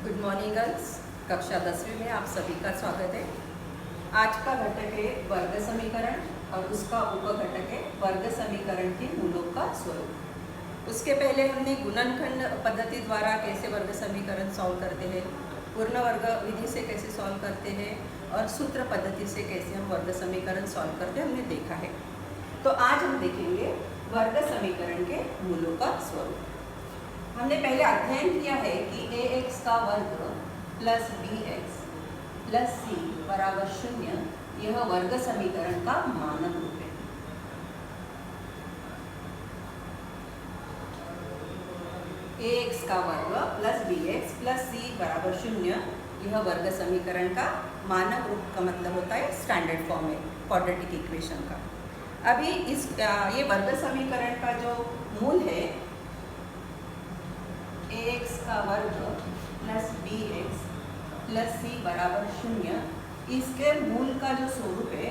Good morning girls. कक्षा 10वीं में आप सभी का स्वागत है। आज का घटक है वर्ग समीकरण और उसका उपघटक है वर्ग समीकरण के मूलों का स्वरूप। उसके पहले हमने गुणनखंड पद्धति द्वारा कैसे वर्ग समीकरण सॉल्व करते हैं, पूर्ण वर्ग विधि से कैसे सॉल्व करते हैं और सूत्र पद्धति से कैसे हम वर्ग समीकरण सॉल्व करते हैं हमने देखा है। तो आज हम देखेंगे वर्ग समीकरण के मूलों का स्वरूप। हमने पहले अध्ययन किया है कि ax का वर्ग प्लस bx प्लस c बराबर 0 यह वर्ग समीकरण का मानक रूप है। ax का वर्ग प्लस bx प्लस c बराबर 0 यह वर्ग समीकरण का मानक रूप का मतलब होता है स्टैंडर्ड फॉर्म में क्वाड्रेटिक इक्वेशन का। अभी ये वर्ग समीकरण का जो मूल है ax का वर्ग प्लस bx प्लस c बराबर 0, इसके मूल का जो स्वरूप है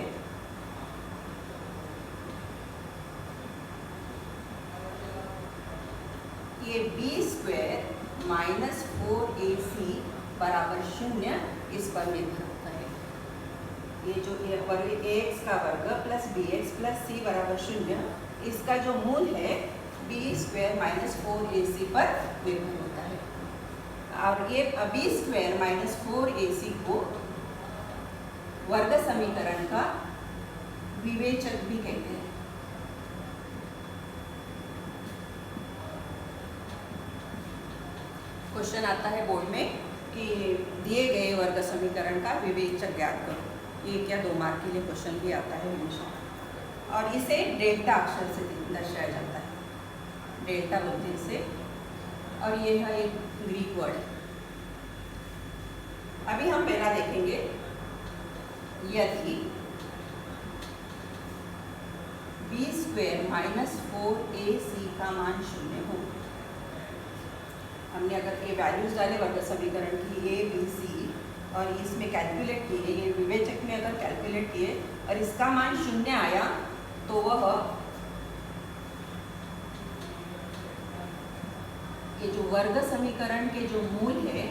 ये b स्क्वायर माइनस 4ac बराबर 0 इस पर निर्भर होता है। ये जो वर्ग ax का वर्ग प्लस bx प्लस c बराबर 0 इसका जो मूल है b स्क्वायर माइनस 4ac पर निर्भर होता है। और ये b स्क्वायर माइनस 4ac को वर्ग समीकरण का विवेचक भी कहते हैं। क्वेश्चन आता है बोर्ड में कि दिए गए वर्ग समीकरण का विवेचक ज्ञात करो। ये क्या 2 मार्क के लिए क्वेश्चन भी आता है हमेशा, और इसे डेल्टा अक्षर से दर्शाया जाता है, डेल्टा बोलते से, और ये है एक ग्रीक वर्ड। अभी हम पहला देखेंगे, यदि b स्क्वायर माइनस 4ac का मान 0 हो। हमने अगर ये वैल्यूज डाले वर्ग समीकरण की a b c और इसमें कैलकुलेट किए, ये विवेचक में अगर कैलकुलेट किए और इसका मान 0 आया तो वह ये जो वर्ग समीकरण के जो मूल है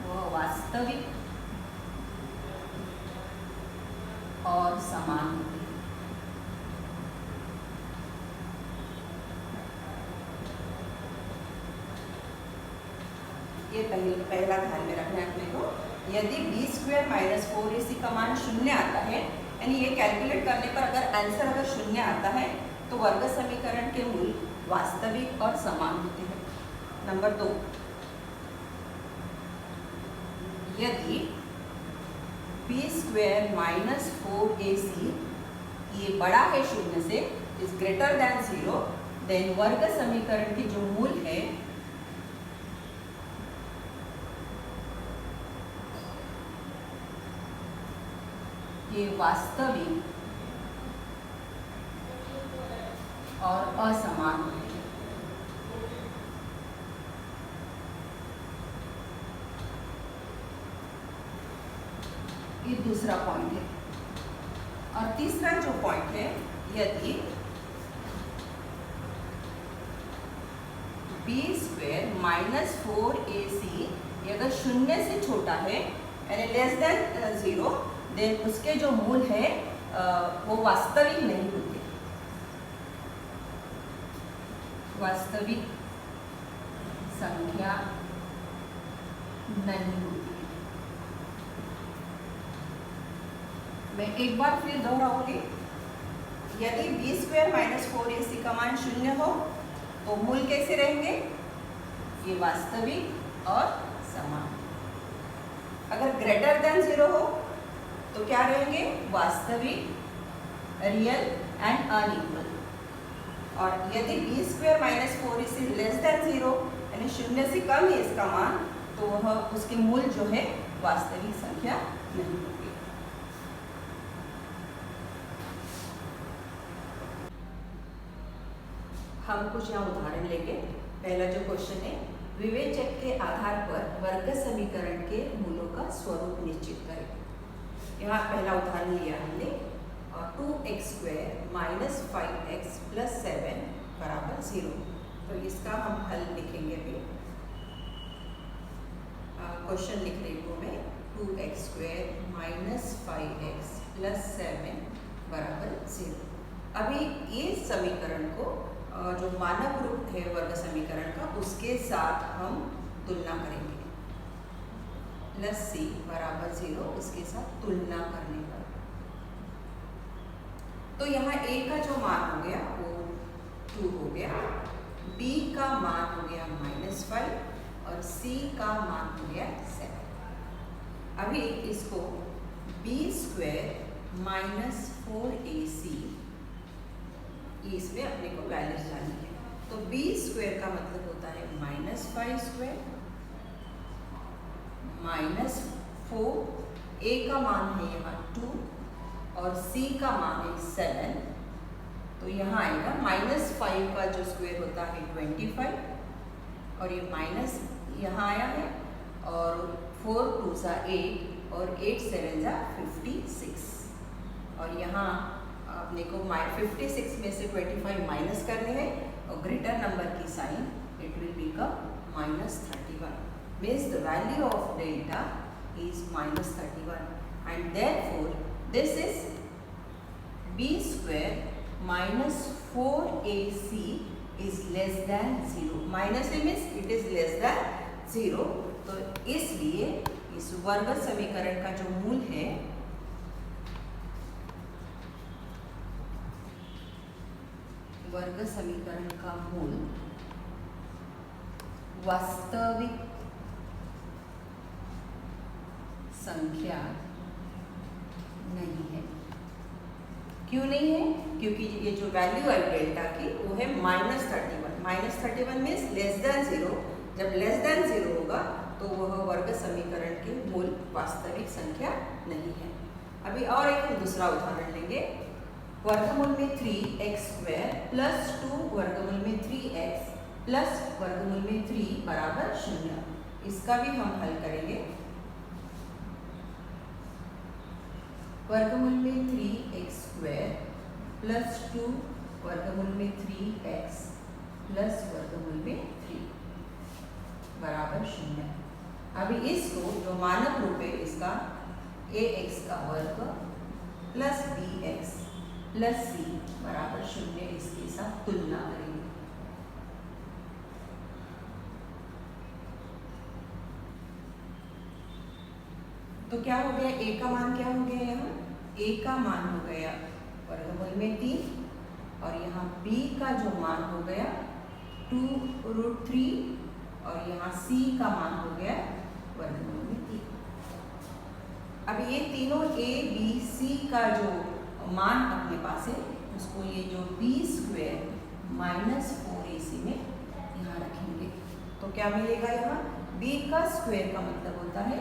वह वास्तविक और समान होते हैं। ये पहला ध्यान में रखना है अपने को। यदि b स्क्वायर माइनस 4ac का मान 0 आता है, यानी ये कैलकुलेट करने पर अगर आंसर अगर 0 आता है तो वर्ग समीकरण के मूल वास्तविक और समान होते हैं। नंबर 2, यदि b स्क्वायर माइनस 4ac ये बड़ा है 0 से, इज ग्रेटर दैन 0, देन वर्ग समीकरण की जो मूल है ये वास्तविक और असमान होते हैं। ये दूसरा पॉइंट है। और तीसरा जो पॉइंट है, यदि b स्क्वायर माइनस 4ac अगर 0 से छोटा है यानी लेस देन 0, देन उसके जो मूल है वो वास्तविक नहीं होते, वास्तविक संख्या नहीं होती। मैं एक बार फिर दोहराऊंगी, यदि b स्क्वायर माइनस 4ac का मान 0 हो तो मूल कैसे रहेंगे, ये वास्तविक और समान। अगर ग्रेटर देन 0 हो तो क्या रहेंगे, वास्तविक, रियल एंड अनइक्वल। और यदि b square minus 4ac less than 0 यानी 0 से कम है इसका मान, तो वह उसके मूल जो है वास्तविक संख्या नहीं होगी। हम कुछ यहाँ उदाहरण लेंगे। पहला जो क्वेश्चन है, विवेचक के आधार पर वर्ग समीकरण के मूलों का स्वरूप निश्चित करें। यहाँ पहला उदाहरण लिया हमने, 2x square minus 5x plus 7 बराबर 0। तो इसका हम हल लिखेंगे अभी। क्वेश्चन लिख रही हूँ मैं 2x² माइनस 5x प्लस 7 बराबर 0। अभी ये समीकरण को जो मानक रूप है वर्ग समीकरण का उसके साथ हम तुलना करेंगे। प्लस c बराबर 0 इसके साथ तुलना करने पर तो यहाँ a का जो मान हो गया वो 2 हो गया, b का मान हो गया -5 और c का मान हो गया 7। अभी इसको b² माइनस 4ac इसमें अपने को वैल्यूज डालनी है। तो b² का मतलब होता है -5² माइनस 4, a का मान है यहाँ 2 और c का मान है 7। तो यहाँ आएगा -5 का जो स्क्वायर होता है 25 और ये माइनस यहाँ आया है और 4 2 सा 8 और 8 7 सा 56 और यहाँ अपने को 56 में से 25 माइनस करने हैं और ग्रेटर नंबर की sign it will become -31 means the value of delta is -31 and therefore this is b² minus 4ac is less than 0। Minus means it is less than 0। तो इसलिए इस वर्ग समीकरण का जो मूल है वर्ग समीकरण का मूल वास्तविक संख्या नहीं है। क्यों नहीं है? क्योंकि ये जो वैल्यू है डेल्टा की वो है -31। -31 मीन्स लेस देन 0। जब लेस देन 0 होगा तो वह वर्ग समीकरण के मूल वास्तविक संख्या नहीं है। अभी और एक दूसरा उदाहरण लेंगे। वर्गमूल में 3x² प्लस 2 वर्गमूल में 3x प्लस वर्गमूल में 3 बराबर 0। इसका भी हम हल करेंगे। वर्गमूल में 3x² प्लस 2 वर्गमूल में 3x प्लस वर्गमूल में 3 बराबर 0। अभी इसको जो मानक रूप है इसका ax का वर्ग प्लस bx प्लस c बराबर 0 इसके साथ तुलना करेंगे। तो क्या हो गया? a का मान क्या हो गया? यहाँ a का मान हो गया वर्गमूल में 3 और यहाँ b का जो मान हो गया 2√3 और यहाँ c का मान हो गया वर्गमूल में 3। अब ये तीनों a b c का जो मान अपने पास है उसको ये जो b² माइनस 4ac में यहाँ रखेंगे। तो क्या मिलेगा? यहाँ b का स्क्वायर का मतलब होता है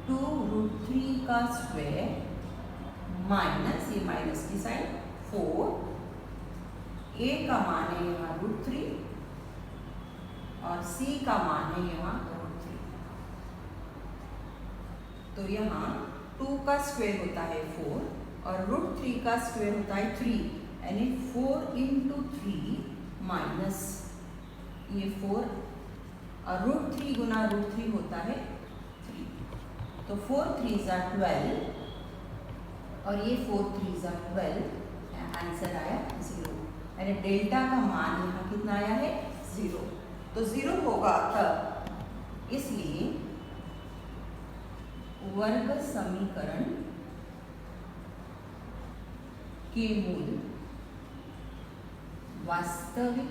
2√3 का स्क्वायर माइनस ये माइनस की साइन 4, a का मान है यहाँ √3 और c का मान है यहाँ √3। तो यहाँ 2 का स्क्वायर होता है 4 और √3 का स्क्वायर होता है 3 यानी 4 × 3 माइनस ये 4 और √3 गुना √3 होता है 3। तो 4 3 = 12 और ये 4 3 = 12। आंसर आया 0 यानी डेल्टा का मान यहाँ कितना आया है? 0। तो 0 होगा तब, इसलिए वर्ग समीकरण के मूल वास्तविक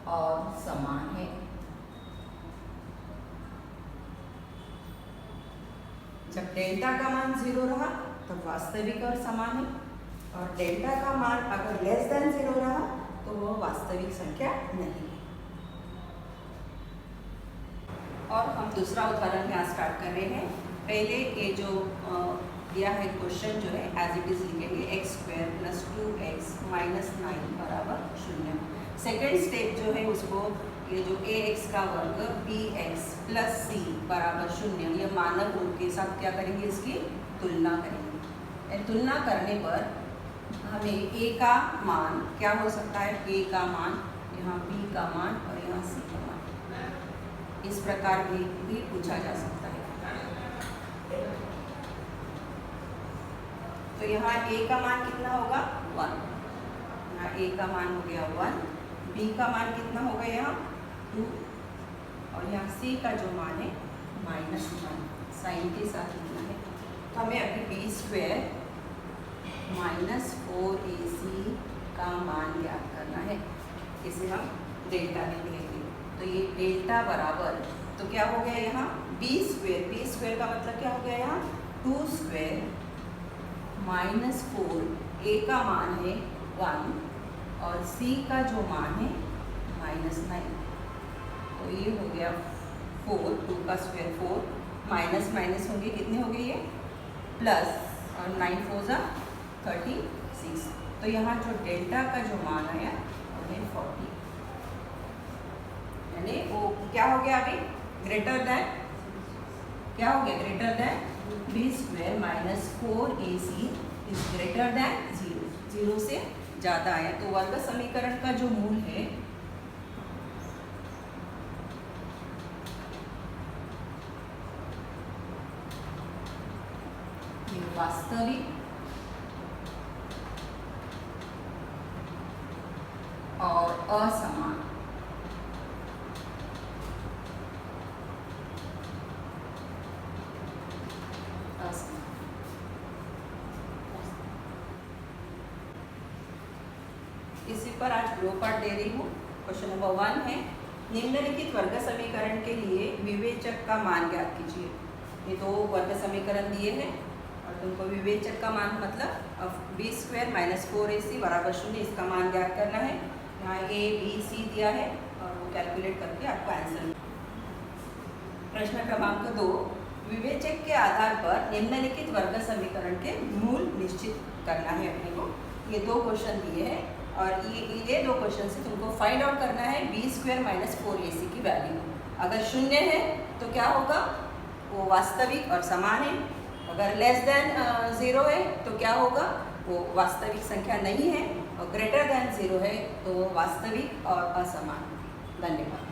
और समान है। जब डेल्टा का मान 0 रहा तो वास्तविक और समान है और डेल्टा का मान अगर लेस देन 0 रहा तो वो वास्तविक संख्या नहीं है। और हम दूसरा उदाहरण यहाँ स्टार्ट कर रहे हैं। पहले ये जो दिया है क्वेश्चन जो है एज इट इज लिखेंगे x² + 2x - 9 बराबर 0। सेकेंड स्टेप जो है उसको ये जो ax का वर्ग bx + c बराबर 0 ये मानक रूप के साथ क्या करेंगे? इसकी तुलना करेंगे। तुलना करने पर हमें a का मान क्या हो सकता है? a का मान यहाँ b का मान और यहाँ c का मान। इस प्रकार भी पूछा जा सकता है। तो यहाँ a का मान कितना होगा 1, यहाँ a का मान हो गया 1, b का मान कितना होगा यहाँ 2 और यहाँ c का जो मान है -1 साइन के साथ लिखना है। तो हमें अभी b स्क्वायर -4ac का मान ज्ञात करना है, इसे हम डेल्टा लिखेंगे। तो ये डेल्टा बराबर, तो क्या हो गया यहाँ b स्क्वायर का मतलब क्या हो गया यहाँ 2 स्क्वायर -4, a का मान है 1 और c का जो मान है -9। तो ये हो गया 4, 2 का स्क्वायर 4, माइनस माइनस होंगे कितने हो गए ये प्लस, और 9 4 जा 36। तो यहाँ जो डेल्टा का जो मान आया वो है 40, यानी वो क्या हो गया अभी ग्रेटर देन, क्या हो गया greater than b square -4ac is greater than 0, 0 से ज़्यादा आया। तो वर्ग समीकरण का जो मूल है ये वास्तविक और असमान इसी पर आज गृहपाठ दे रही हूँ। क्वेश्चन नंबर 1 है, निम्नलिखित वर्ग समीकरण के लिए विवेचक का मान ज्ञात कीजिए। ये दो वर्ग समीकरण दिए हैं और तुमको विवेचक का मान मतलब b स्क्वायर -4ac बराबर 0 इसका मान ज्ञात करना है। यहाँ a b c दिया है और वो कैलकुलेट करके आपको आंसर। प्रश्न क्रमांक 2, विवेचक के आधार पर निम्नलिखित वर्ग समीकरण के मूल निश्चित करना है अपने को। ये दो क्वेश्चन दिए हैं और ये दो क्वेश्चन से तुमको फाइंड आउट करना है b स्क्वायर -4ac की वैल्यू। अगर 0 है तो क्या होगा वो वास्तविक और समान है, अगर लेस देन 0 है तो क्या होगा वो वास्तविक संख्या नहीं है, और ग्रेटर देन 0 है तो वो वास्तविक और असमान। धन्यवाद।